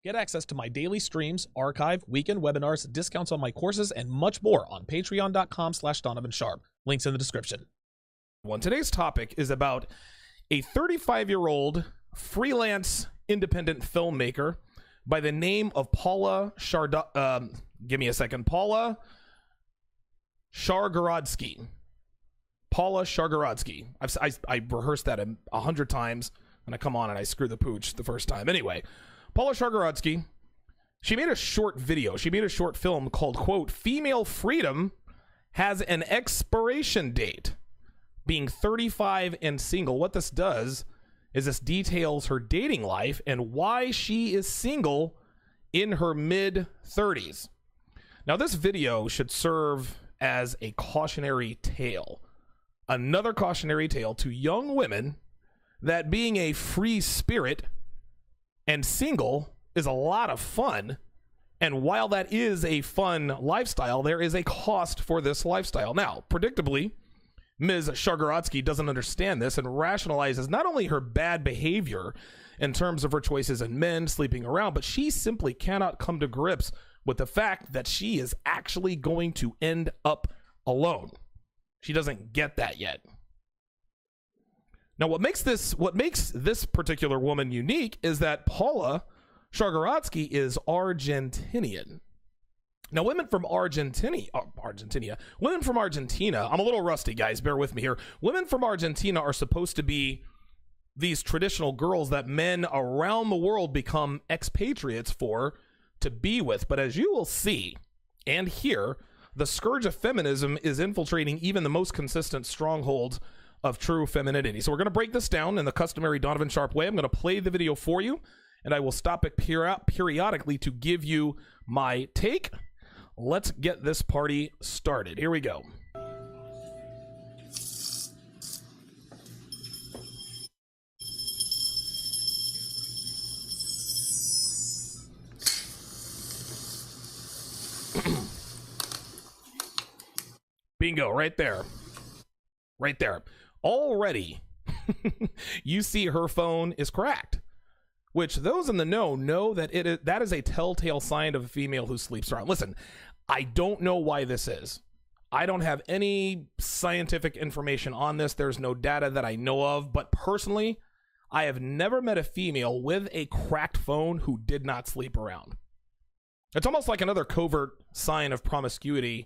Get access to my daily streams, archive, weekend webinars, discounts on my courses, and much more on patreon.com/DonovanSharp. Links in the description. Today's topic is about a 35-year-old freelance independent filmmaker by the name of Paula Shargorodsky. Paula Shargorodsky. I rehearsed that 100 times, and I come on and I screw the pooch the first time. Anyway, Paula Shargorodsky, she made a short video. She made a short film called, quote, "Female Freedom Has an Expiration Date." Being 35 and single, what this does is this details her dating life and why she is single in her mid-30s. Now, this video should serve as a cautionary tale. Another cautionary tale to young women that being a free spirit and single is a lot of fun. And while that is a fun lifestyle, there is a cost for this lifestyle. Now, predictably, Ms. Shargorodsky doesn't understand this and rationalizes not only her bad behavior in terms of her choices in men sleeping around, but she simply cannot come to grips with the fact that she is actually going to end up alone. She doesn't get that yet. Now, what makes this particular woman unique is that Paula Shargorodsky is Argentinian. Now, women from Argentina, I'm a little rusty, guys, bear with me here. Women from Argentina are supposed to be these traditional girls that men around the world become expatriates to be with. But as you will see and hear, the scourge of feminism is infiltrating even the most consistent strongholds of true femininity. So we're going to break this down in the customary Donovan Sharp way. I'm going to play the video for you, and I will stop it periodically to give you my take. Let's get this party started. Here we go. Bingo, right there. Right there. Already, you see her phone is cracked, which those in the know that that is a telltale sign of a female who sleeps around. Listen, I don't know why this is. I don't have any scientific information on this. There's no data that I know of, but personally, I have never met a female with a cracked phone who did not sleep around. It's almost like another covert sign of promiscuity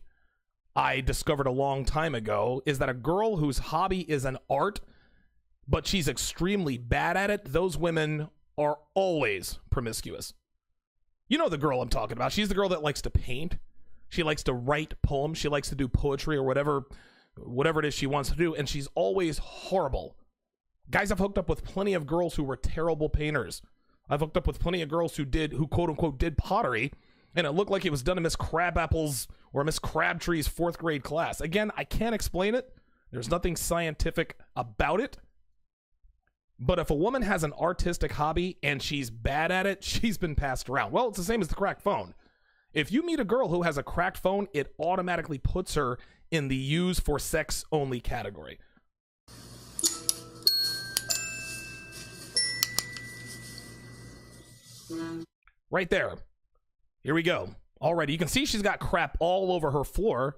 I discovered a long time ago, is that a girl whose hobby is an art, but she's extremely bad at it, those women are always promiscuous. You know the girl I'm talking about. She's the girl that likes to paint. She likes to write poems. She likes to do poetry or whatever it is she wants to do, and she's always horrible. Guys, I've hooked up with plenty of girls who were terrible painters. I've hooked up with plenty of girls who quote unquote did pottery, and it looked like it was done in Miss Crabapple's or Miss Crabtree's 4th grade class. Again, I can't explain it. There's nothing scientific about it. But if a woman has an artistic hobby and she's bad at it, she's been passed around. Well, it's the same as the cracked phone. If you meet a girl who has a cracked phone, it automatically puts her in the use for sex only category. Right there. Here we go. Alrighty, you can see she's got crap all over her floor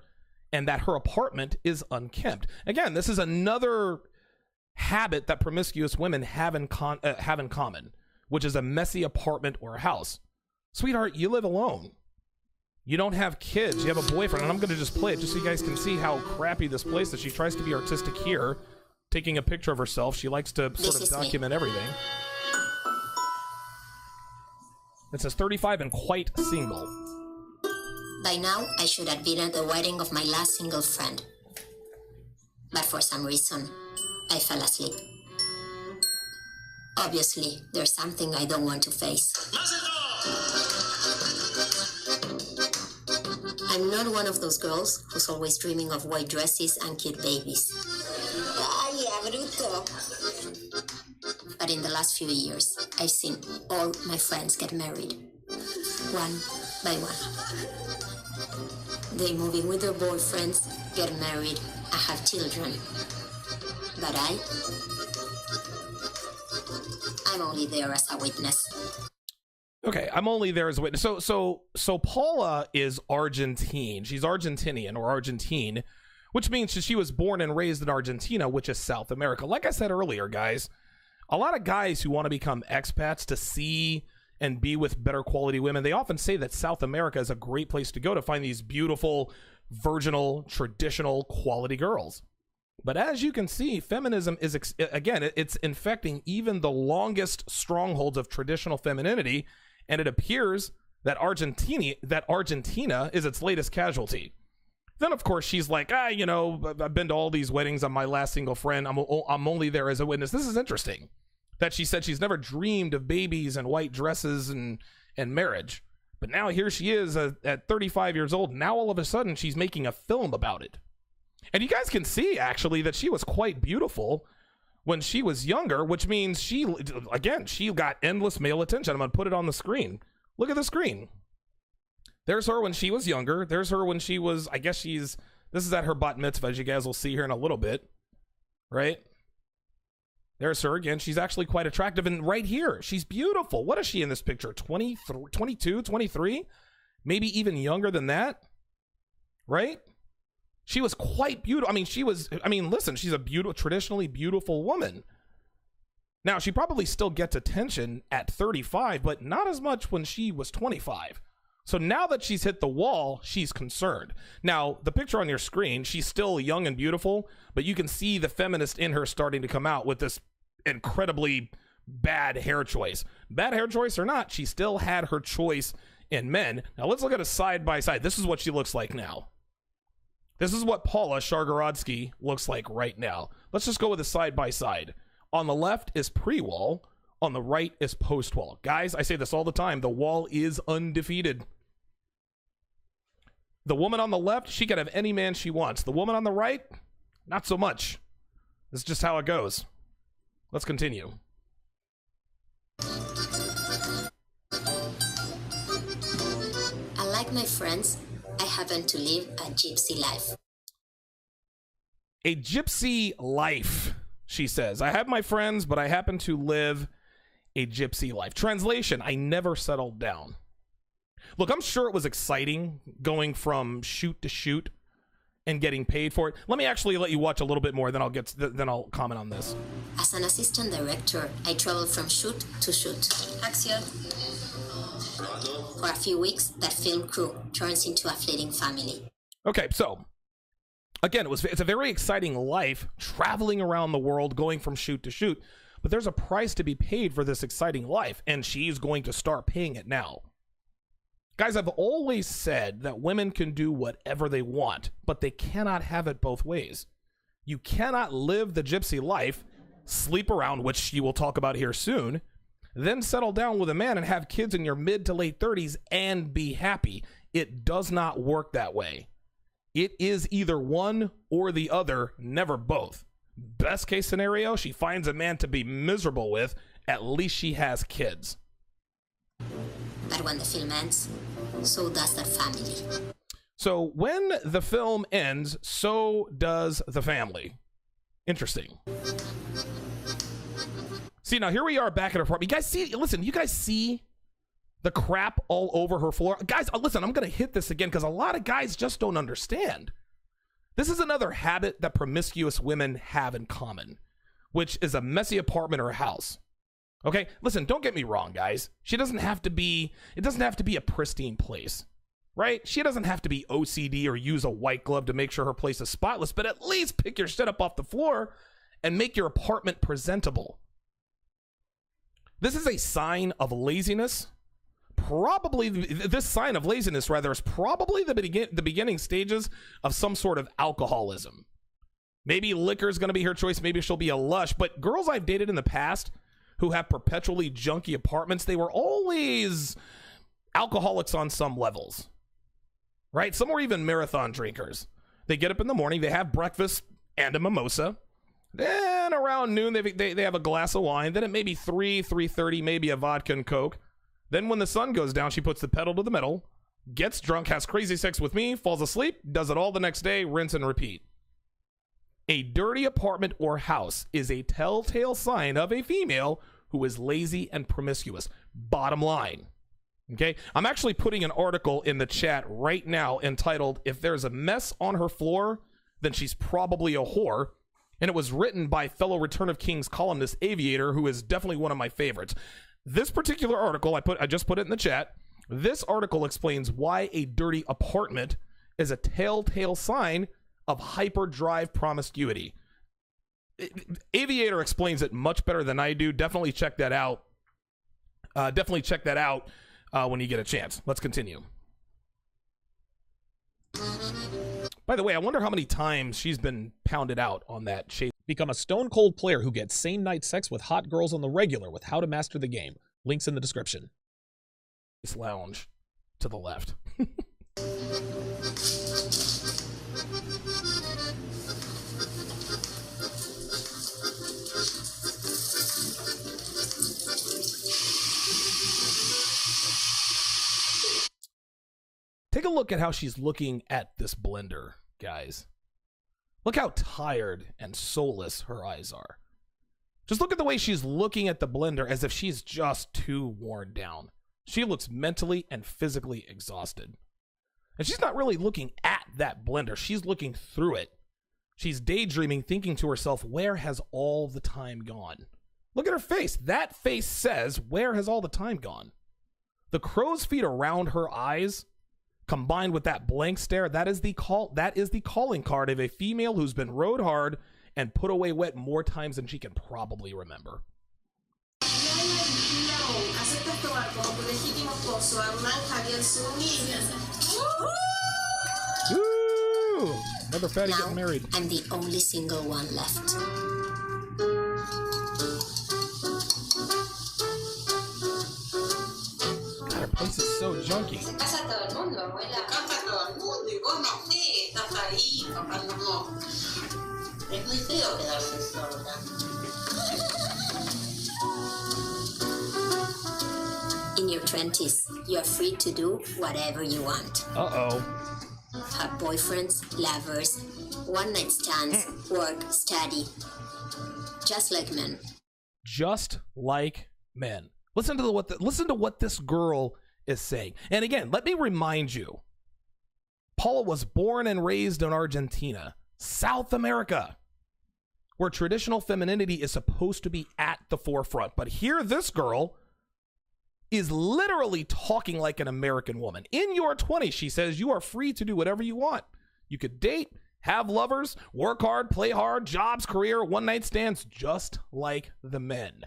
and that her apartment is unkempt. Again, this is another habit that promiscuous women have in common, which is a messy apartment or house. Sweetheart, you live alone. You don't have kids. You have a boyfriend. And I'm going to just play it just so you guys can see how crappy this place is. She tries to be artistic here, taking a picture of herself. She likes to sort of document everything. It says 35 and quite single. By now, I should have been at the wedding of my last single friend. But for some reason, I fell asleep. Obviously, there's something I don't want to face. I'm not one of those girls who's always dreaming of white dresses and cute babies. Vaya, bruto. But in the last few years, I've seen all my friends get married, one by one. They move in with their boyfriends, get married, and have children. But I'm only there as a witness. Okay, I'm only there as a witness. So Paula is Argentine. She's Argentinian or Argentine, which means she was born and raised in Argentina, which is South America. Like I said earlier, guys, a lot of guys who want to become expats to see and be with better quality women, they often say that South America is a great place to go to find these beautiful, virginal, traditional quality girls. But as you can see, feminism is, again, it's infecting even the longest strongholds of traditional femininity, and it appears that Argentina is its latest casualty. Then, of course, she's like, I've been to all these weddings. I'm my last single friend. I'm only there as a witness. This is interesting that she said she's never dreamed of babies and white dresses and marriage. But now here she is at 35 years old. Now, all of a sudden, she's making a film about it. And you guys can see, actually, that she was quite beautiful when she was younger, which means she got endless male attention. I'm going to put it on the screen. Look at the screen. There's her when she was younger. There's her when she was, this is at her bat mitzvah, as you guys will see here in a little bit, right? There's her again. She's actually quite attractive. And right here, she's beautiful. What is she in this picture? 22, 23? Maybe even younger than that, right? She was quite beautiful. Listen, she's a traditionally beautiful woman. Now, she probably still gets attention at 35, but not as much when she was 25. So now that she's hit the wall, she's concerned. Now, the picture on your screen, she's still young and beautiful, but you can see the feminist in her starting to come out with this incredibly bad hair choice. Bad hair choice or not, she still had her choice in men. Now, let's look at a side by side. This is what she looks like now. This is what Paula Shargorodsky looks like right now. Let's just go with a side by side. On the left is pre-wall. On the right is post-wall. Guys, I say this all the time. The wall is undefeated. The woman on the left, she can have any man she wants. The woman on the right, not so much. This is just how it goes. Let's continue. I like my friends. I happen to live a gypsy life. A gypsy life, she says. I have my friends, but I happen to live a gypsy life. Translation, I never settled down. Look, I'm sure it was exciting going from shoot to shoot and getting paid for it. Let me actually let you watch a little bit more, then I'll comment on this. As an assistant director, I travel from shoot to shoot. Action. For a few weeks, that film crew turns into a fleeting family. Okay, so again, it's a very exciting life, traveling around the world, going from shoot to shoot. But there's a price to be paid for this exciting life, and she's going to start paying it now. Guys, I've always said that women can do whatever they want, but they cannot have it both ways. You cannot live the gypsy life, sleep around, which you will talk about here soon, then settle down with a man and have kids in your mid to late 30s and be happy. It does not work that way. It is either one or the other, never both. Best case scenario, she finds a man to be miserable with. At least she has kids. But when the film ends, so does that family. So when the film ends, so does the family. Interesting. See, now here we are back at her apartment. You guys see, listen, you guys see the crap all over her floor? Guys, listen, I'm going to hit this again because a lot of guys just don't understand. This is another habit that promiscuous women have in common, which is a messy apartment or house. Okay, listen, don't get me wrong, guys. It doesn't have to be a pristine place, right? She doesn't have to be OCD or use a white glove to make sure her place is spotless, but at least pick your shit up off the floor and make your apartment presentable. This is a sign of laziness. This sign of laziness, rather, is probably the beginning stages of some sort of alcoholism. Maybe liquor is going to be her choice. Maybe she'll be a lush. But girls I've dated in the past who have perpetually junky apartments, they were always alcoholics on some levels, right? Some were even marathon drinkers. They get up in the morning, they have breakfast and a mimosa. Then around noon, they have a glass of wine. Then at maybe 3:30, maybe a vodka and Coke. Then when the sun goes down, she puts the pedal to the metal, gets drunk, has crazy sex with me, falls asleep, does it all the next day, rinse and repeat. A dirty apartment or house is a telltale sign of a female who is lazy and promiscuous. Bottom line. Okay, I'm actually putting an article in the chat right now entitled, "If There's a Mess on Her Floor, Then She's Probably a Whore." And it was written by fellow Return of Kings columnist Aviator, who is definitely one of my favorites. This particular article, I just put it in the chat. This article explains why a dirty apartment is a telltale sign of hyperdrive promiscuity. Aviator explains it much better than I do. Definitely check that out. When you get a chance. Let's continue. By the way, I wonder how many times she's been pounded out on that shade. Become a stone cold player who gets same night sex with hot girls on the regular with How to Master the Game. Links in the description. Lounge to the left. Take a look at how she's looking at this blender, guys. Look how tired and soulless her eyes are. Just look at the way she's looking at the blender as if she's just too worn down. She looks mentally and physically exhausted. And she's not really looking at that blender. She's looking through it. She's daydreaming, thinking to herself, where has all the time gone? Look at her face. That face says, where has all the time gone? The crow's feet around her eyes, combined with that blank stare, that is the calling card of a female who's been rode hard and put away wet more times than she can probably remember. Ooh, another fatty getting married. I'm the only single one left. God, her place is so junky. In your 20s, you are free to do whatever you want. Uh-oh. Have boyfriends, lovers, one-night stands, work, study. Just like men. Just like men. Listen to what this girl is saying. And again, let me remind you, Paula was born and raised in Argentina, South America, where traditional femininity is supposed to be at the forefront. But here this girl is literally talking like an American woman. In your 20s, she says, you are free to do whatever you want. You could date, have lovers, work hard, play hard, jobs, career, one-night stands, just like the men.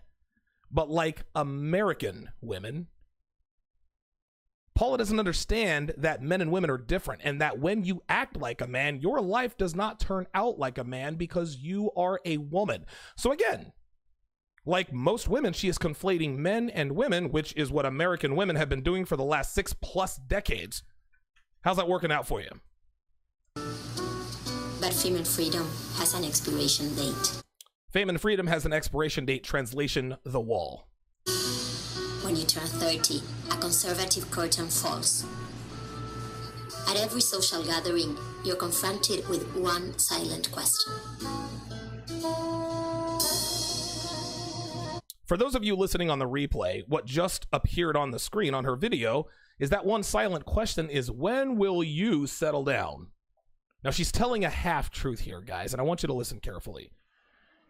But like American women, Paula doesn't understand that men and women are different, and that when you act like a man, your life does not turn out like a man because you are a woman. So again, like most women, she is conflating men and women, which is what American women have been doing for the last 6+ decades. How's that working out for you? But female freedom has an expiration date. Fame and freedom has an expiration date. Translation, the wall. When you turn 30, a conservative curtain falls. At every social gathering, you're confronted with one silent question. For those of you listening on the replay, what just appeared on the screen on her video is that one silent question is, when will you settle down? Now, she's telling a half-truth here, guys, and I want you to listen carefully.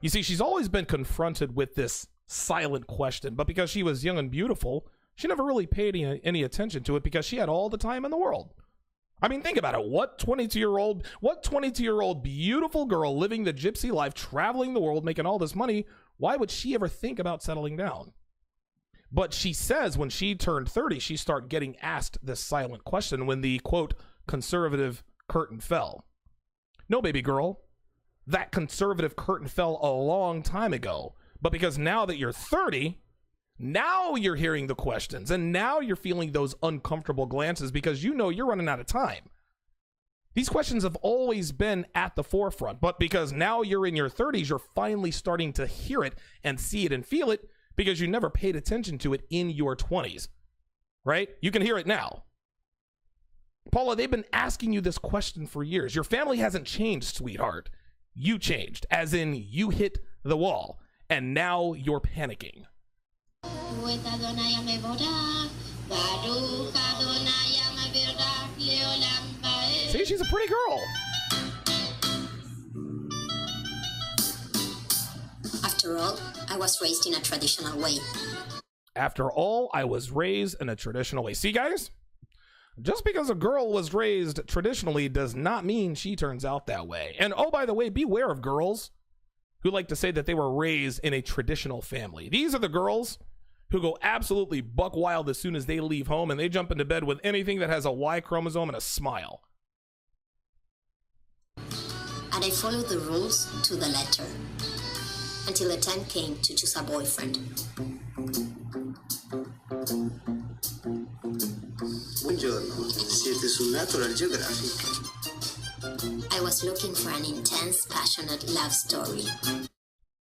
You see, she's always been confronted with this silent question, but because she was young and beautiful, she never really paid any attention to it because she had all the time in the world. I mean, think about it. What 22-year-old beautiful girl living the gypsy life, traveling the world, making all this money, why would she ever think about settling down? But she says when she turned 30, she started getting asked this silent question when the, quote, conservative curtain fell. No, baby girl, that conservative curtain fell a long time ago. But because now that you're 30, now you're hearing the questions, and now you're feeling those uncomfortable glances because you know you're running out of time. These questions have always been at the forefront, but because now you're in your 30s, you're finally starting to hear it and see it and feel it because you never paid attention to it in your 20s, right? You can hear it now. Paula, they've been asking you this question for years. Your family hasn't changed, sweetheart. You changed, as in you hit the wall, and now you're panicking. See, she's a pretty girl. After all, I was raised in a traditional way. After all, I was raised in a traditional way. See, guys? Just because a girl was raised traditionally does not mean she turns out that way. And oh, by the way, beware of girls who like to say that they were raised in a traditional family. These are the girls who go absolutely buck wild as soon as they leave home, and they jump into bed with anything that has a Y chromosome and a smile. And I followed the rules to the letter, until the time came to choose a boyfriend. Buongiorno, siete su Natural Geographic. I was looking for an intense, passionate love story.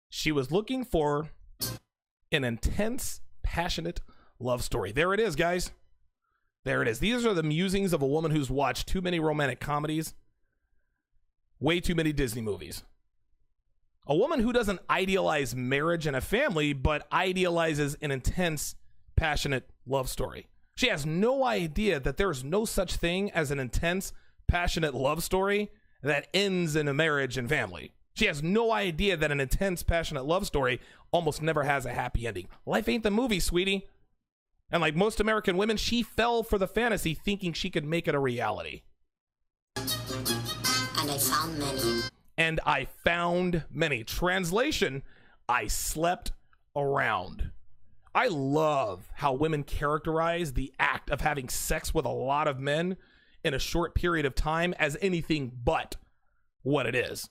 She was looking for an intense, passionate love story. There it is, guys. There it is. These are the musings of a woman who's watched too many romantic comedies, way too many Disney movies. A woman who doesn't idealize marriage and a family, but idealizes an intense, passionate love story. She has no idea that there's no such thing as an intense, passionate love story that ends in a marriage and family. She has no idea that an intense, passionate love story almost never has a happy ending. Life ain't the movie, sweetie. And like most American women, she fell for the fantasy thinking she could make it a reality. And I found many. And I found many. Translation, I slept around. I love how women characterize the act of having sex with a lot of men in a short period of time as anything but what it is.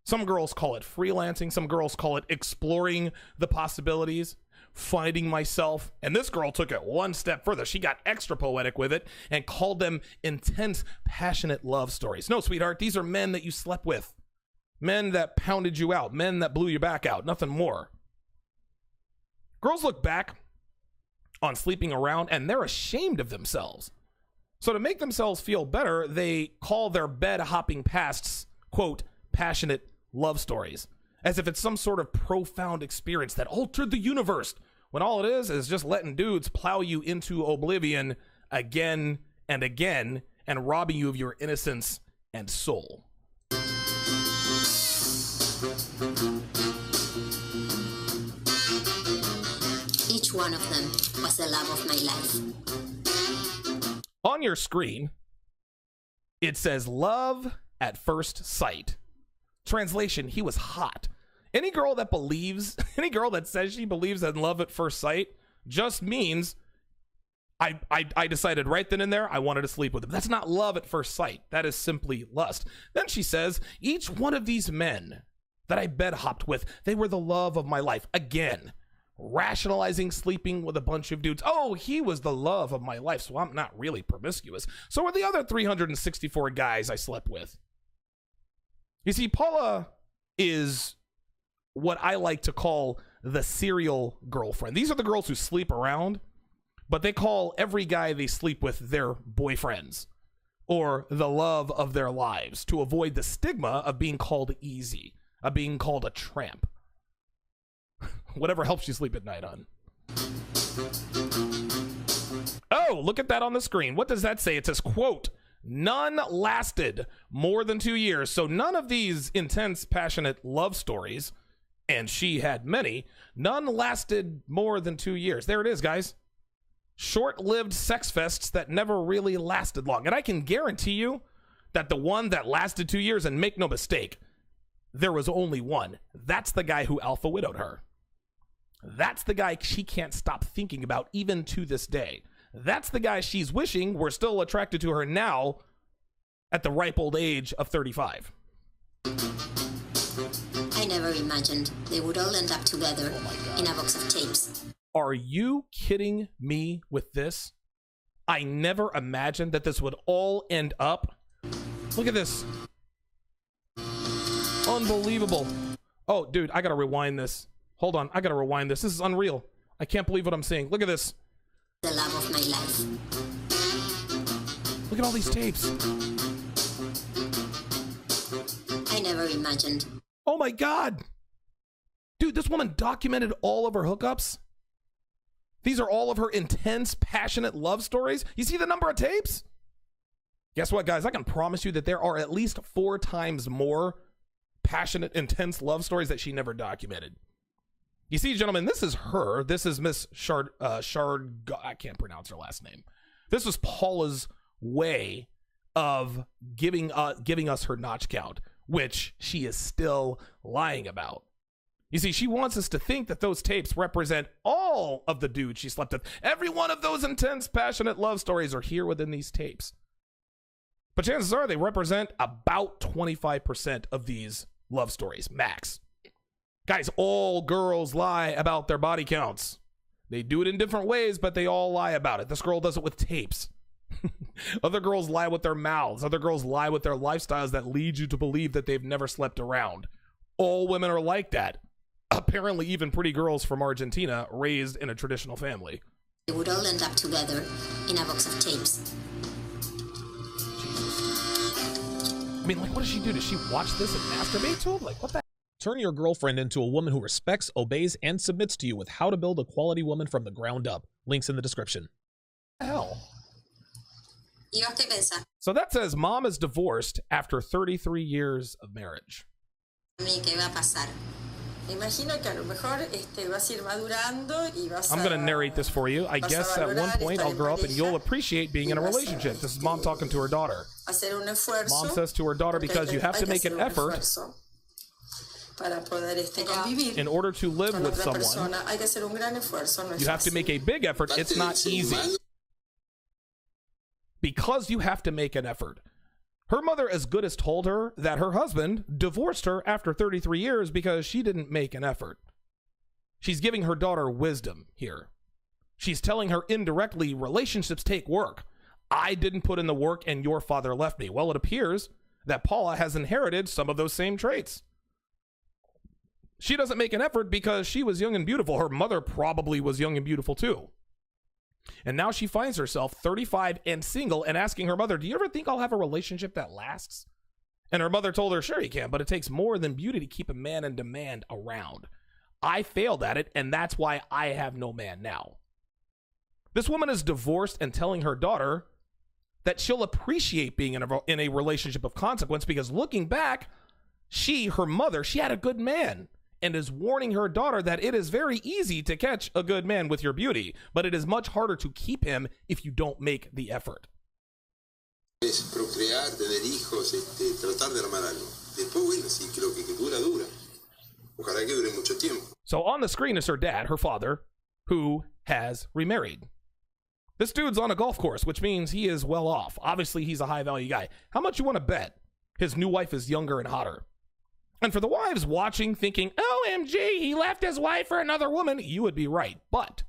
Some girls call it freelancing. Some girls call it exploring the possibilities, finding myself. And this girl took it one step further. She got extra poetic with it and called them intense, passionate love stories. No, sweetheart, these are men that you slept with. Men that pounded you out. Men that blew your back out. Nothing more. Girls look back on sleeping around and they're ashamed of themselves. So to make themselves feel better, they call their bed hopping pasts, quote, passionate love stories, as if it's some sort of profound experience that altered the universe, when all it is just letting dudes plow you into oblivion again and again and robbing you of your innocence and soul. Each one of them was the love of my life. On your screen, it says love at first sight. Translation, he was hot. Any girl that says she believes in love at first sight just means I decided right then and there I wanted to sleep with him. That's not love at first sight. That is simply lust. Then she says, each one of these men that I bed hopped with, they were the love of my life. Again, rationalizing sleeping with a bunch of dudes. Oh, he was the love of my life, so I'm not really promiscuous. So are the other 364 guys I slept with. You see, Paula is what I like to call the serial girlfriend. These are the girls who sleep around, but they call every guy they sleep with their boyfriends or the love of their lives to avoid the stigma of being called easy, of being called a tramp. Whatever helps you sleep at night on. Oh, look at that on the screen. What does that say? It says, quote, none lasted more than 2 years. So none of these intense, passionate love stories, and she had many, none lasted more than 2 years. There it is, guys. Short-lived sex fests that never really lasted long. And I can guarantee you that the one that lasted 2 years, and make no mistake, there was only one. That's the guy who alpha widowed her. That's the guy she can't stop thinking about even to this day. That's the guy she's wishing were still attracted to her now at the ripe old age of 35. I never imagined they would all end up together in a box of tapes. Are you kidding me with this? I never imagined that this would all end up. Look at this. Unbelievable. Oh, dude, I gotta rewind this. Hold on, I gotta rewind this. This is unreal. I can't believe what I'm seeing. Look at this. The love of my life. Look at all these tapes. I never imagined. Oh my God. Dude, this woman documented all of her hookups. These are all of her intense, passionate love stories. You see the number of tapes? Guess what, guys? I can promise you that there are at least 4 times more passionate, intense love stories that she never documented. You see, gentlemen, this is her. This is Miss Shard. I can't pronounce her last name. This was Paula's way of giving us her notch count, which she is still lying about. You see, she wants us to think that those tapes represent all of the dudes she slept with. Every one of those intense, passionate love stories are here within these tapes. But chances are they represent about 25% of these love stories, max. Guys, all girls lie about their body counts. They do it in different ways, but they all lie about it. This girl does it with tapes. Other girls lie with their mouths. Other girls lie with their lifestyles that lead you to believe that they've never slept around. All women are like that. Apparently, even pretty girls from Argentina raised in a traditional family. They would all end up together in a box of tapes. I mean, like, what does she do? Does she watch this and masturbate to him? Like, what the? Turn your girlfriend into a woman who respects, obeys, and submits to you with how to build a quality woman from the ground up. Links in the description. Hell. So that says mom is divorced after 33 years of marriage. I'm going to narrate this for you. I guess at one point I'll grow up and you'll appreciate being in a relationship. This is mom talking to her daughter. Mom says to her daughter, because you have to make an effort in order to live with someone. You have to make a big effort. It's not easy. Because you have to make an effort. Her mother as good as told her that her husband divorced her after 33 years because she didn't make an effort. She's giving her daughter wisdom here. She's telling her indirectly, relationships take work. I didn't put in the work and your father left me. Well, it appears that Paula has inherited some of those same traits. She doesn't make an effort because she was young and beautiful. Her mother probably was young and beautiful too. And now she finds herself 35 and single and asking her mother, do you ever think I'll have a relationship that lasts? And her mother told her, sure you can, but it takes more than beauty to keep a man in demand around. I failed at it, and that's why I have no man now. This woman is divorced and telling her daughter that she'll appreciate being in a relationship of consequence because looking back, her mother, she had a good man. And is warning her daughter that it is very easy to catch a good man with your beauty, but it is much harder to keep him if you don't make the effort. So on the screen is her dad, her father, who has remarried. This dude's on a golf course, which means he is well off. Obviously, he's a high-value guy. How much you want to bet his new wife is younger and hotter? And for the wives watching, thinking, OMG, he left his wife for another woman, you would be right. But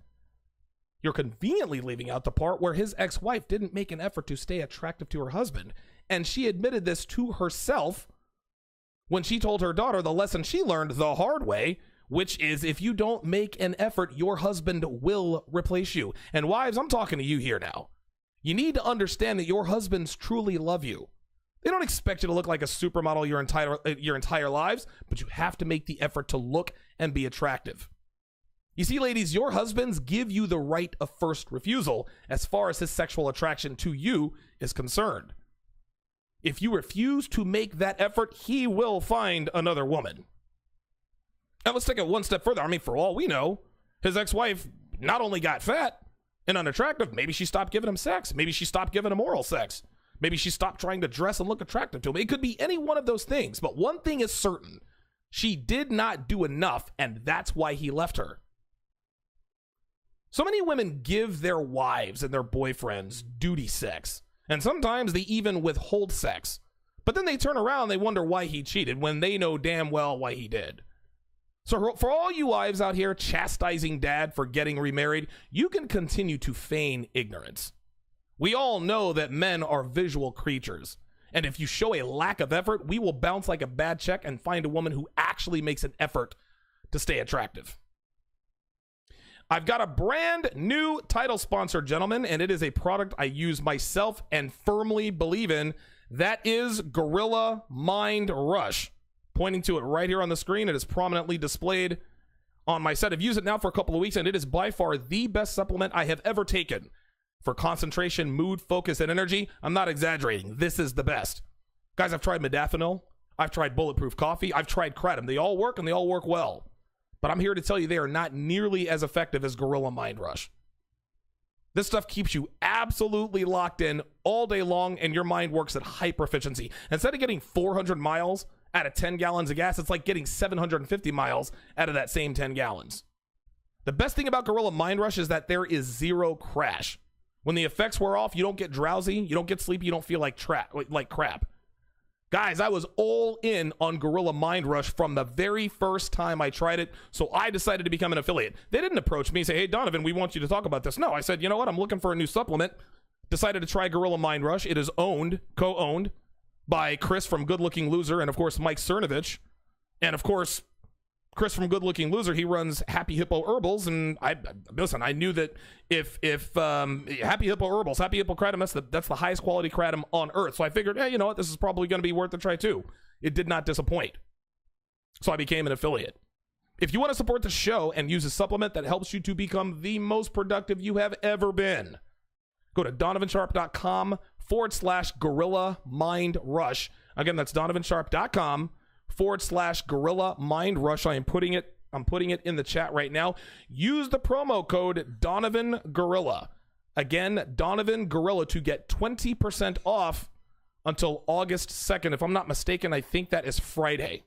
you're conveniently leaving out the part where his ex-wife didn't make an effort to stay attractive to her husband. And she admitted this to herself when she told her daughter the lesson she learned the hard way, which is if you don't make an effort, your husband will replace you. And wives, I'm talking to you here now. You need to understand that your husbands truly love you. They don't expect you to look like a supermodel your entire lives, but you have to make the effort to look and be attractive. You see, ladies, your husbands give you the right of first refusal as far as his sexual attraction to you is concerned. If you refuse to make that effort, he will find another woman. Now, let's take it one step further. I mean, for all we know, his ex-wife not only got fat and unattractive, maybe she stopped giving him sex. Maybe she stopped giving him oral sex. Maybe she stopped trying to dress and look attractive to him. It could be any one of those things. But one thing is certain. She did not do enough, and that's why he left her. So many women give their wives and their boyfriends duty sex. And sometimes they even withhold sex. But then they turn around and they wonder why he cheated when they know damn well why he did. So for all you wives out here chastising dad for getting remarried, you can continue to feign ignorance. We all know that men are visual creatures. And if you show a lack of effort, we will bounce like a bad check and find a woman who actually makes an effort to stay attractive. I've got a brand new title sponsor, gentlemen, and it is a product I use myself and firmly believe in. That is Gorilla Mind Rush. Pointing to it right here on the screen. It is prominently displayed on my set. I've used it now for a couple of weeks, and it is by far the best supplement I have ever taken. For concentration, mood, focus, and energy, I'm not exaggerating. This is the best. Guys, I've tried modafinil. I've tried bulletproof coffee. I've tried kratom. They all work, and they all work well. But I'm here to tell you they are not nearly as effective as Gorilla Mind Rush. This stuff keeps you absolutely locked in all day long, and your mind works at hyper efficiency. Instead of getting 400 miles out of 10 gallons of gas, it's like getting 750 miles out of that same 10 gallons. The best thing about Gorilla Mind Rush is that there is zero crash. When the effects wear off, you don't get drowsy, you don't get sleepy, you don't feel like crap. Guys, I was all in on Gorilla Mind Rush from the very first time I tried it, so I decided to become an affiliate. They didn't approach me and say, hey, Donovan, we want you to talk about this. No, I said, you know what? I'm looking for a new supplement. Decided to try Gorilla Mind Rush. It is co-owned by Chris from Good Looking Loser and, of course, Mike Cernovich. And, of course, Chris from Good Looking Loser, he runs Happy Hippo Herbals, and I knew that if Happy Hippo Herbals, Happy Hippo Kratom, that's the highest quality kratom on earth. So I figured, hey, you know what, this is probably going to be worth a try too. It did not disappoint. So I became an affiliate. If you want to support the show and use a supplement that helps you to become the most productive you have ever been, go to donovansharp.com/Gorilla Mind Rush. Again, that's donovansharp.com/Gorilla Mind Rush. I'm putting it in the chat right now. Use the promo code Donovan Gorilla. Again, Donovan Gorilla to get 20% off until August 2nd. If I'm not mistaken, I think that is Friday.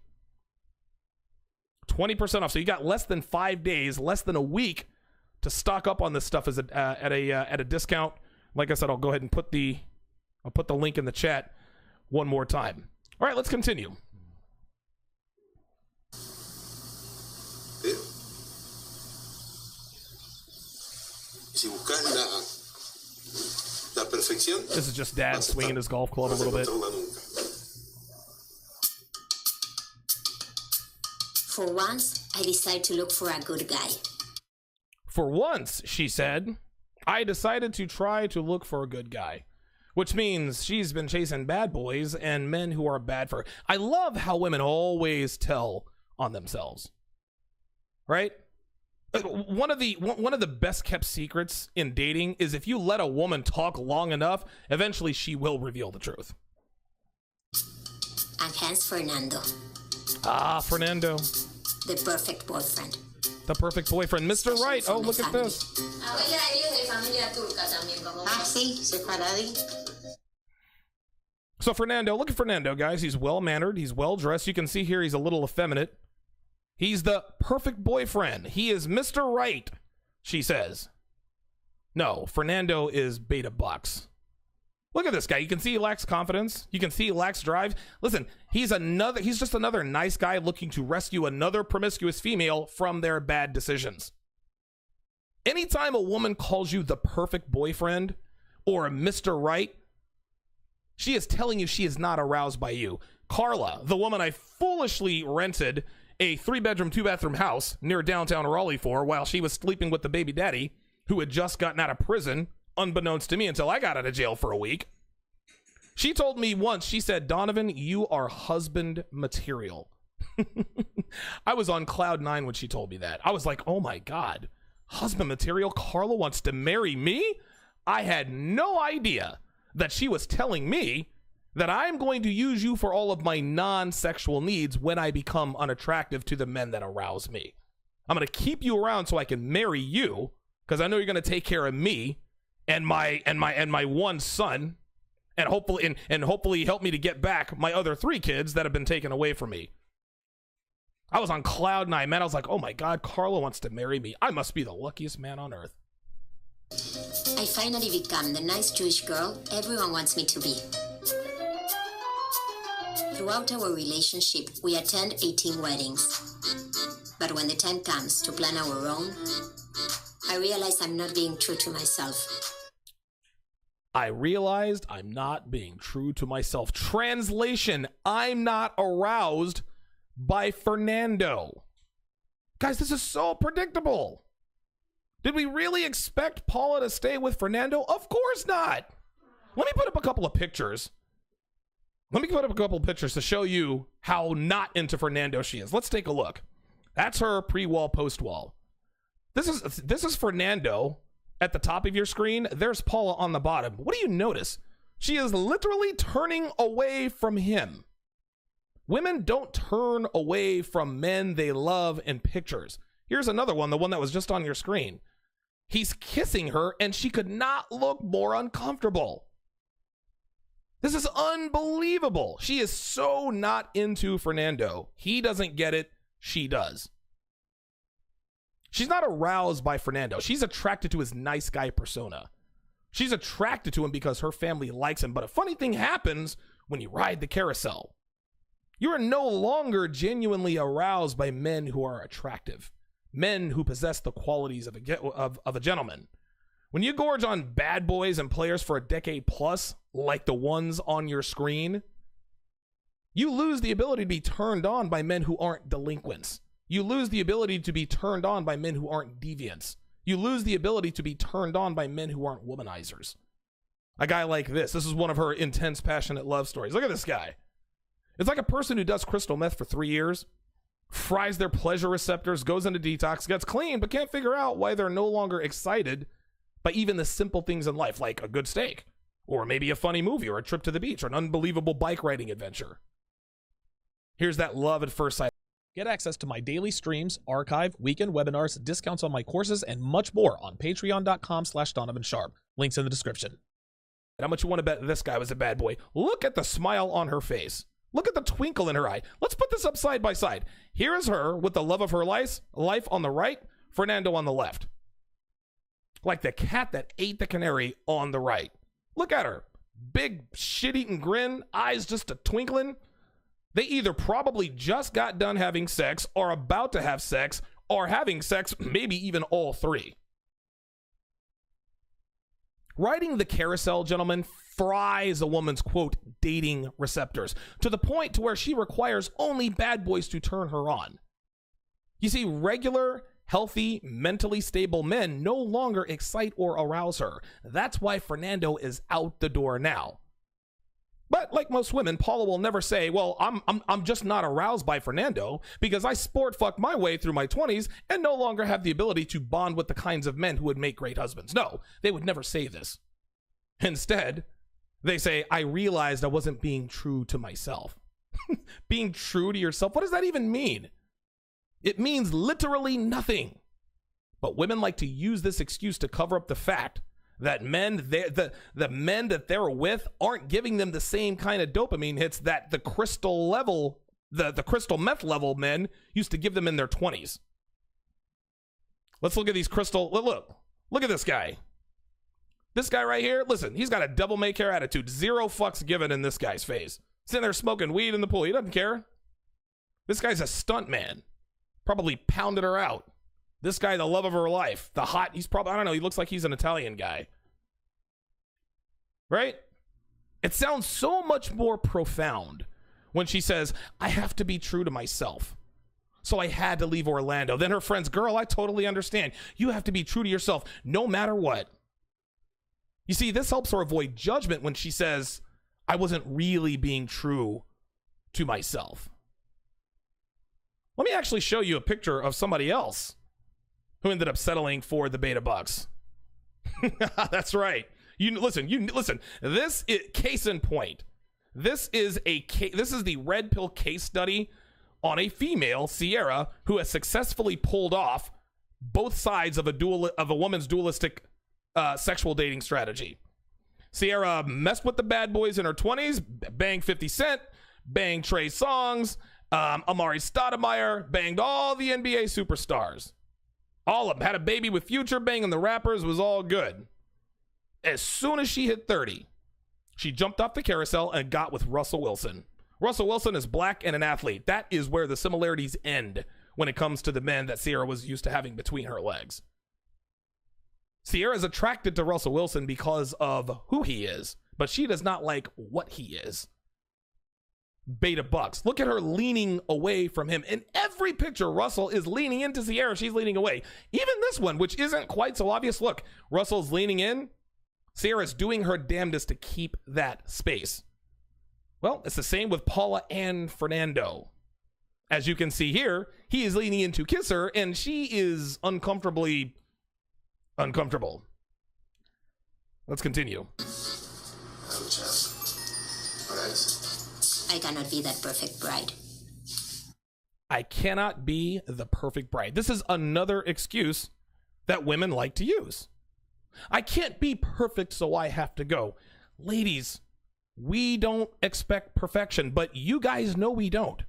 20% off. So you got less than 5 days, less than a week to stock up on this stuff at a discount. Like I said, I'll go ahead and put the link in the chat one more time. All right, let's continue. Si buscas la perfección, this is just Dad swinging his golf club a little bit. For once, I decide to look for a good guy. For once, she said, I decided to try to look for a good guy. Which means she's been chasing bad boys and men who are bad for her. I love how women always tell on themselves. Right? One of the best kept secrets in dating is if you let a woman talk long enough, eventually she will reveal the truth. And hence Fernando. Ah, Fernando. The perfect boyfriend. The perfect boyfriend. Mr. Right. Oh, look at this. So Fernando, look at Fernando, guys. He's well-mannered. He's well-dressed. You can see here he's a little effeminate. He's the perfect boyfriend. He is Mr. Right, she says. No, Fernando is beta bucks. Look at this guy. You can see he lacks confidence. You can see he lacks drive. Listen, he's just another nice guy looking to rescue another promiscuous female from their bad decisions. Anytime a woman calls you the perfect boyfriend or a Mr. Right, she is telling you she is not aroused by you. Carla, the woman I foolishly rented a 3-bedroom, 2-bathroom house near downtown Raleigh for while she was sleeping with the baby daddy who had just gotten out of prison, unbeknownst to me until I got out of jail for a week. She told me once, she said, Donovan, you are husband material. I was on cloud 9 when she told me that. I was like, oh my God, husband material? Carla wants to marry me? I had no idea that she was telling me that I'm going to use you for all of my non-sexual needs when I become unattractive to the men that arouse me. I'm going to keep you around so I can marry you because I know you're going to take care of me and my one son and hopefully help me to get back my other 3 kids that have been taken away from me. I was on cloud 9, man. I was like, oh my God, Carla wants to marry me. I must be the luckiest man on earth. I finally become the nice Jewish girl everyone wants me to be. Throughout our relationship, we attend 18 weddings. But when the time comes to plan our own, I realize I'm not being true to myself. I realized I'm not being true to myself. Translation, I'm not aroused by Fernando. Guys, this is so predictable. Did we really expect Paula to stay with Fernando? Of course not. Let me put up a couple of pictures. To show you how not into Fernando she is. Let's take a look. That's her pre-wall, post-wall. This is Fernando at the top of your screen, there's Paula on the bottom. What do you notice? She is literally turning away from him. Women don't turn away from men they love in pictures. Here's another one, the one that was just on your screen. He's kissing her, and she could not look more uncomfortable. This is unbelievable. She is so not into Fernando. He doesn't get it. She does. She's not aroused by Fernando. She's attracted to his nice guy persona. She's attracted to him because her family likes him. But a funny thing happens when you ride the carousel. You are no longer genuinely aroused by men who are attractive, men who possess the qualities of a gentleman. When you gorge on bad boys and players for a decade plus, like the ones on your screen, you lose the ability to be turned on by men who aren't delinquents. You lose the ability to be turned on by men who aren't deviants. You lose the ability to be turned on by men who aren't womanizers. A guy like this is one of her intense, passionate love stories. Look at this guy. It's like a person who does crystal meth for 3 years, fries their pleasure receptors, goes into detox, gets clean, but can't figure out why they're no longer excited by even the simple things in life, like a good steak, or maybe a funny movie, or a trip to the beach, or an unbelievable bike riding adventure. Here's that love at first sight. Get access to my daily streams, archive, weekend webinars, discounts on my courses, and much more on patreon.com/DonovanSharp. Links in the description. How much you want to bet this guy was a bad boy? Look at the smile on her face. Look at the twinkle in her eye. Let's put this up side by side. Here is her with the love of her life on the right, Fernando on the left. Like the cat that ate the canary on the right. Look at her. Big shit-eating grin, eyes just a twinkling. They either probably just got done having sex, or about to have sex, or having sex, maybe even all three. Riding the carousel, gentlemen, fries a woman's, quote, dating receptors to the point to where she requires only bad boys to turn her on. You see, regular, healthy, mentally stable men no longer excite or arouse her. That's why Fernando is out the door now. But like most women, Paula will never say, well, I'm just not aroused by Fernando because I sport fuck my way through my 20s and no longer have the ability to bond with the kinds of men who would make great husbands. No, they would never say this. Instead, they say, I realized I wasn't being true to myself. Being true to yourself, what does that even mean? It means literally nothing. But women like to use this excuse to cover up the fact that the men that they're with aren't giving them the same kind of dopamine hits that the crystal level, the crystal meth level men used to give them in their 20s. Let's look at these crystal, look at this guy. This guy right here, listen, he's got a devil may care attitude. 0 fucks given in this guy's face. Sitting there smoking weed in the pool. He doesn't care. This guy's a stunt man. Probably pounded her out. This guy, the love of her life. The hot, he's probably, I don't know, he looks like he's an Italian guy. Right? It sounds so much more profound when she says, I have to be true to myself. So I had to leave Orlando. Then her friends, girl, I totally understand. You have to be true to yourself no matter what. You see, this helps her avoid judgment when she says, I wasn't really being true to myself. Let me actually show you a picture of somebody else who ended up settling for the beta bucks. That's right. Listen. This is case in point. This is the red pill case study on a female, Sierra, who has successfully pulled off both sides of a woman's dualistic sexual dating strategy. Sierra messed with the bad boys in her 20s, banged 50 Cent, banged Trey Songz, Amari Stoudemire, banged all the NBA superstars. All of them. Had a baby with Future, banging the rappers, was all good. As soon as she hit 30, she jumped off the carousel and got with Russell Wilson. Russell Wilson is black and an athlete. That is where the similarities end when it comes to the men that Sierra was used to having between her legs. Sierra is attracted to Russell Wilson because of who he is, but she does not like what he is. Beta bucks. Look at her leaning away from him. In every picture, Russell is leaning into Sierra. She's leaning away. Even this one, which isn't quite so obvious. Look, Russell's leaning in. Sierra's doing her damnedest to keep that space. Well, it's the same with Paula and Fernando. As you can see here, he is leaning in to kiss her, and she is uncomfortably uncomfortable. Let's continue. I cannot be that perfect bride. I cannot be the perfect bride. This is another excuse that women like to use. I can't be perfect, so I have to go. Ladies, we don't expect perfection, but you guys know we don't.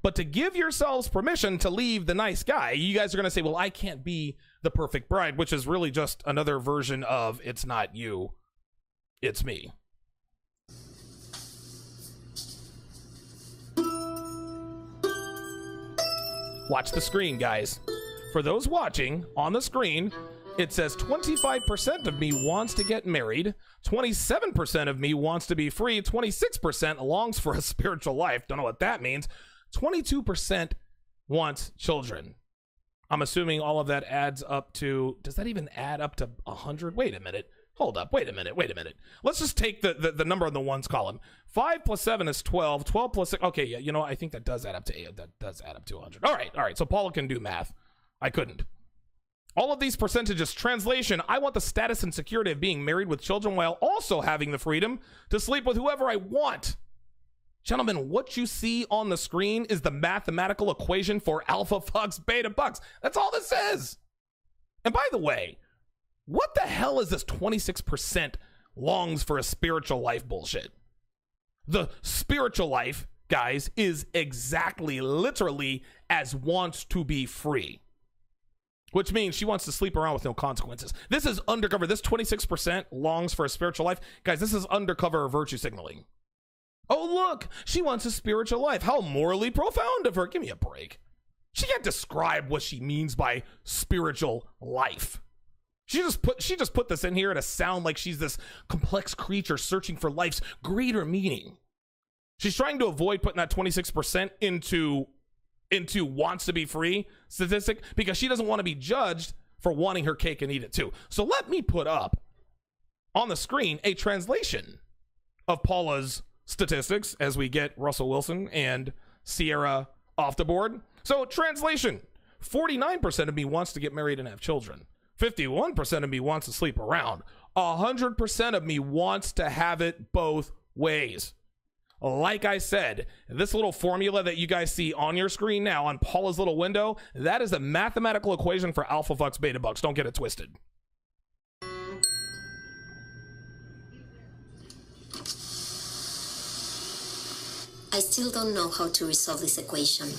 But to give yourselves permission to leave the nice guy, you guys are going to say, well, I can't be the perfect bride, which is really just another version of it's not you, it's me. Watch the screen, guys. For those watching, on the screen, it says 25% of me wants to get married, 27% of me wants to be free, 26% longs for a spiritual life. Don't know what that means. 22% wants children. I'm assuming all of that adds up to, does that even add up to 100? Wait a minute. Hold up. Wait a minute. Let's just take the number in the ones column. 5 plus 7 is 12. 12 plus 6. Okay, yeah, you know, I think that does add up to 8. That does add up to 100. All right. So Paula can do math. I couldn't. All of these percentages, translation, I want the status and security of being married with children while also having the freedom to sleep with whoever I want. Gentlemen, what you see on the screen is the mathematical equation for alpha fucks beta bucks. That's all this is. And by the way, what the hell is this 26% longs for a spiritual life bullshit? The spiritual life, guys, is exactly, literally, as wants to be free. Which means she wants to sleep around with no consequences. This is undercover. This 26% longs for a spiritual life. Guys, this is undercover virtue signaling. Oh, look, she wants a spiritual life. How morally profound of her. Give me a break. She can't describe what she means by spiritual life. She just put this in here to sound like she's this complex creature searching for life's greater meaning. She's trying to avoid putting that 26% into wants to be free statistic because she doesn't want to be judged for wanting her cake and eat it too. So let me put up on the screen a translation of Paula's statistics as we get Russell Wilson and Sierra off the board. So translation, 49% of me wants to get married and have children. 51% of me wants to sleep around. 100% of me wants to have it both ways. Like I said, this little formula that you guys see on your screen now on Paula's little window, that is a mathematical equation for alpha fucks beta bucks. Don't get it twisted. I still don't know how to resolve this equation.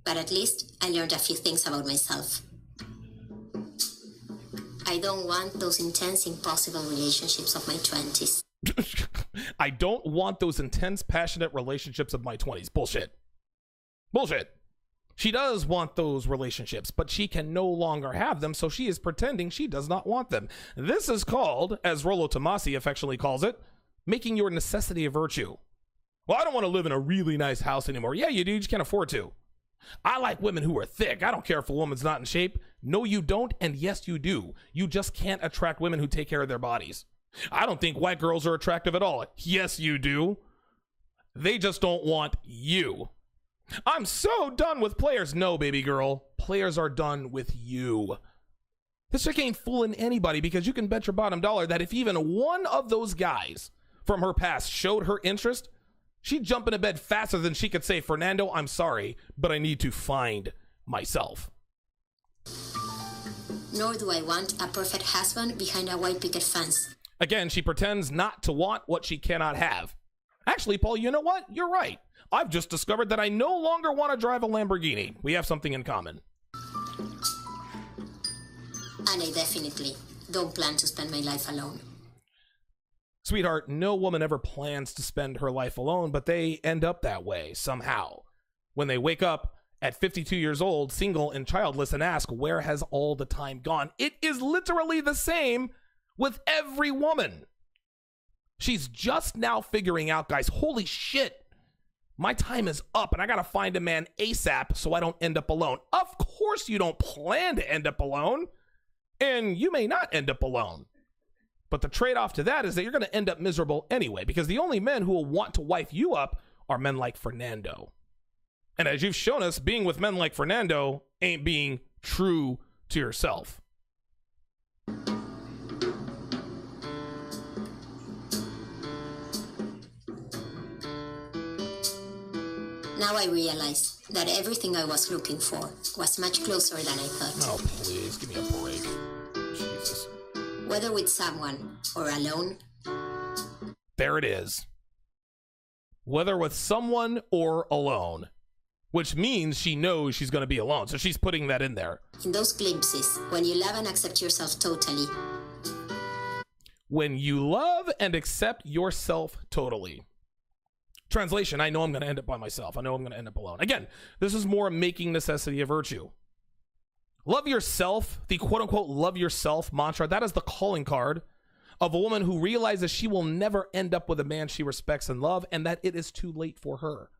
But at least I learned a few things about myself. I don't want those intense, impossible relationships of my 20s. I don't want those intense, passionate relationships of my 20s. Bullshit. She does want those relationships, but she can no longer have them, so she is pretending she does not want them. This is called, as Rollo Tomasi affectionately calls it, making your necessity a virtue. Well, I don't want to live in a really nice house anymore. Yeah, you do. You just can't afford to. I like women who are thick. I don't care if a woman's not in shape. No, you don't, and yes, you do. You just can't attract women who take care of their bodies. I don't think white girls are attractive at all. Yes, you do. They just don't want you. I'm so done with players. No, baby girl. Players are done with you. This chick ain't fooling anybody because you can bet your bottom dollar that if even one of those guys from her past showed her interest, she'd jump into bed faster than she could say, Fernando, I'm sorry, but I need to find myself. Nor do I want a perfect husband behind a white picket fence. Again, she pretends not to want what she cannot have. Actually, Paul, you know what? You're right. I've just discovered that I no longer want to drive a Lamborghini. We have something in common. And I definitely don't plan to spend my life alone. Sweetheart, no woman ever plans to spend her life alone, but they end up that way somehow. When they wake up at 52 years old, single and childless, and ask, where has all the time gone? It is literally the same with every woman. She's just now figuring out, guys, holy shit, my time is up and I gotta find a man ASAP so I don't end up alone. Of course you don't plan to end up alone, and you may not end up alone. But the trade-off to that is that you're going to end up miserable anyway, because the only men who will want to wife you up are men like Fernando. And as you've shown us, being with men like Fernando ain't being true to yourself. Now I realize that everything I was looking for was much closer than I thought. Oh, please, give me a break. Jesus. Whether with someone or alone. There it is. Whether with someone or alone. Which means she knows she's going to be alone. So she's putting that in there. In those glimpses, when you love and accept yourself totally. When you love and accept yourself totally. Translation, I know I'm going to end up by myself. I know I'm going to end up alone. Again, this is more making necessity a virtue. Love yourself, the quote-unquote love yourself mantra, that is the calling card of a woman who realizes she will never end up with a man she respects and love, and that it is too late for her.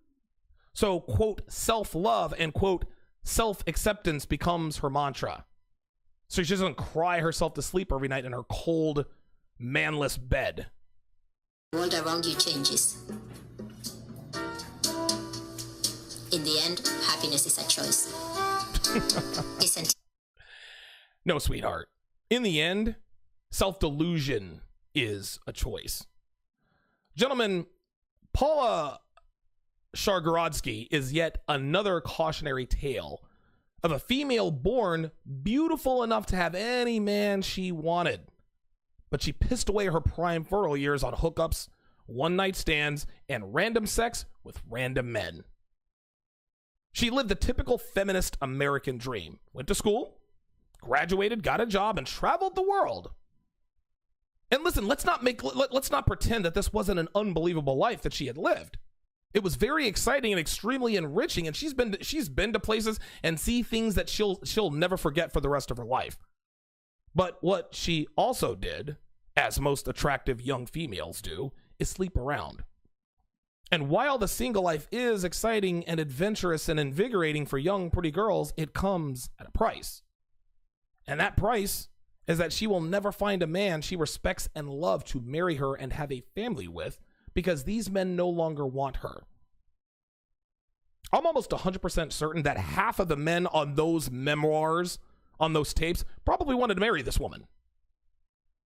So, quote, self-love and, quote, self-acceptance becomes her mantra. So she doesn't cry herself to sleep every night in her cold, manless bed. The world around you changes. In the end, happiness is a choice. Isn't? No, sweetheart. In the end, self-delusion is a choice. Gentlemen, Paula Shargorodsky is yet another cautionary tale of a female born beautiful enough to have any man she wanted. But she pissed away her prime fertile years on hookups, one-night stands, and random sex with random men. She lived the typical feminist American dream. Went to school, graduated, got a job, and traveled the world. And listen, let's not pretend that this wasn't an unbelievable life that she had lived. It was very exciting and extremely enriching, and she's been to places and see things that she'll never forget for the rest of her life. But what she also did, as most attractive young females do, is sleep around. And while the single life is exciting and adventurous and invigorating for young, pretty girls, it comes at a price. And that price is that she will never find a man she respects and loves to marry her and have a family with, because these men no longer want her. I'm almost 100% certain that half of the men on those memoirs, on those tapes, probably wanted to marry this woman.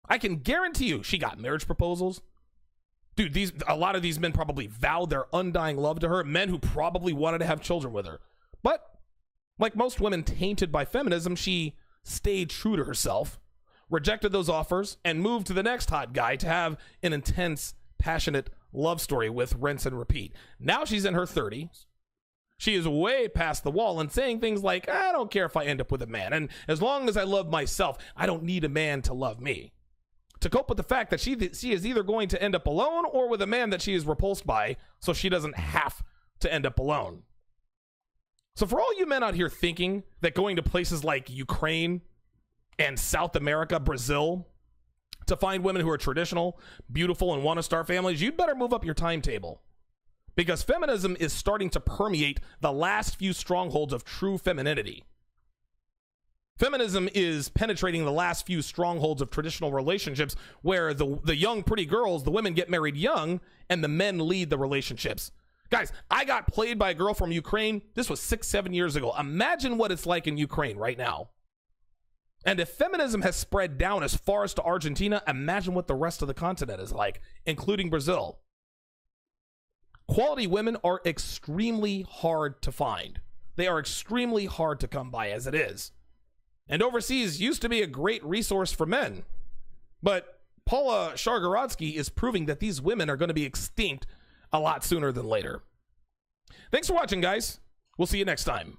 I can guarantee you she got marriage proposals. Dude, a lot of these men probably vowed their undying love to her, men who probably wanted to have children with her. But, like most women tainted by feminism, she stayed true to herself, rejected those offers, and moved to the next hot guy to have an intense, passionate love story with, rinse and repeat. Now she's in her 30s. She is way past the wall and saying things like, I don't care if I end up with a man, and as long as I love myself, I don't need a man to love me. To cope with the fact that she is either going to end up alone or with a man that she is repulsed by, so she doesn't have to end up alone. So for all you men out here thinking that going to places like Ukraine and South America, Brazil, to find women who are traditional, beautiful, and want to start families, you'd better move up your timetable. Because feminism is starting to permeate the last few strongholds of true femininity. Feminism is penetrating the last few strongholds of traditional relationships where the young, pretty girls, the women get married young, and the men lead the relationships. Guys, I got played by a girl from Ukraine. This was 6-7 years ago. Imagine what it's like in Ukraine right now. And if feminism has spread down as far as to Argentina, imagine what the rest of the continent is like, including Brazil. Quality women are extremely hard to find. They are extremely hard to come by as it is. And overseas used to be a great resource for men. But Paula Shargorodsky is proving that these women are going to be extinct a lot sooner than later. Thanks for watching, guys. We'll see you next time.